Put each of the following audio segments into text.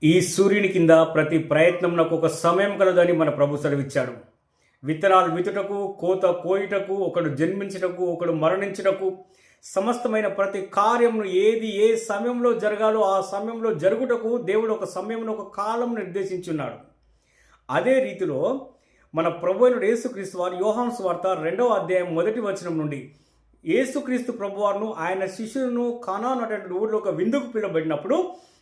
ఈ సూర్యుని కింద ప్రతి ప్రయత్నంకు ఒక సమయం కలదని మన ప్రభు సెలవిచ్చాడు. విత్తనాలు విత్తుటకు, కోత కోయుటకు, ఒకడు జన్మించుటకు, ఒకడు మరణించుటకు, సమస్తమైన ప్రతి కార్యమును ఏది ఏ సమయంలో జరగాలో ఆ సమయంలో జరుగుటకు దేవుడు ఒక సమయంలో ఒక కాలం నిర్దేశించున్నాడు. అదే రీతిలో మన ప్రభు అయిన యేసుక్రీస్తు వారు యోహాను సువార్త 2వ అధ్యాయం 1వ వచనం నుండి యేసుక్రీస్తు ప్రభువారును ఆయన శిష్యులను కానాను అనేటువంటి ఊరిలో ఒక విందుకు పిలువబడినప్పుడు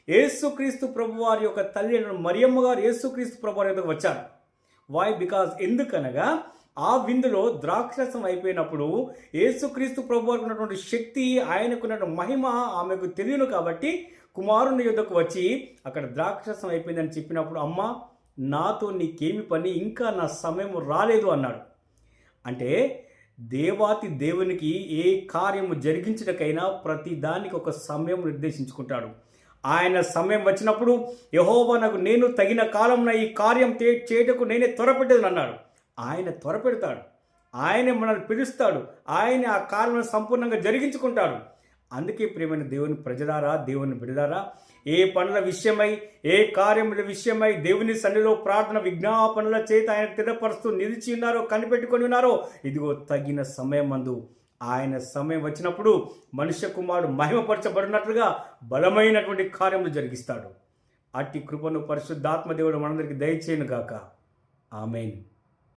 యేసుక్రీస్తు ప్రభువారి యొక్క తల్లి మరియమ్మ గారు యేసుక్రీస్తు ప్రభువారి దగ్గరకు వచ్చారు. వై? బికాజ్ ఎందుకనగా ఆ విందులో ద్రాక్షరసం అయిపోయినప్పుడు యేసుక్రీస్తు ప్రభువారికి ఉన్నటువంటి శక్తి, ఆయనకున్నటువంటి మహిమ ఆమెకు తెలియను కాబట్టి కుమారుని యొద్దకు వచ్చి అక్కడ ద్రాక్షరసం అయిపోయిందని చెప్పినప్పుడు, అమ్మ నాతో నీకేమి పని, ఇంకా నా సమయం రాలేదు అన్నాడు. అంటే దేవాతి దేవునికి ఏ కార్యము జరిగించటకైనా ప్రతి దానికి ఒక సమయం నిర్దేశించుకుంటాడు. ఆయన సమయం వచ్చినప్పుడు యెహోవా నాకు నేను తగిన కాలంలో ఈ కార్యం చేయటకు నేనే త్వరపెట్టేదని అన్నాడు. ఆయన త్వరపెడతాడు, ఆయనే మనల్ని పిలుస్తాడు, ఆయన ఆ కార్యం సంపూర్ణంగా జరిగించుకుంటాడు. అందుకే ప్రియమైన దేవుని ప్రజలారా, దేవుని బిడ్డలారా, ఏ పనుల విషయమై, ఏ కార్యముల విషయమై దేవుని సన్నిధిలో ప్రార్థన విజ్ఞాపనల చేత ఆయన స్థిరపరుస్తూ నిలిచి ఉన్నారో, కనిపెట్టుకొని ఉన్నారో, ఇదిగో తగిన సమయం మందు ఆయన సమయం వచ్చినప్పుడు మనుష్య కుమారుడు మహిమపరచబడినట్లుగా బలమైనటువంటి కార్యములు జరిగిస్తాడు. అట్టి కృపను పరిశుద్ధాత్మ దేవుడు మనందరికీ దయచేయును గాక. ఆమేన్.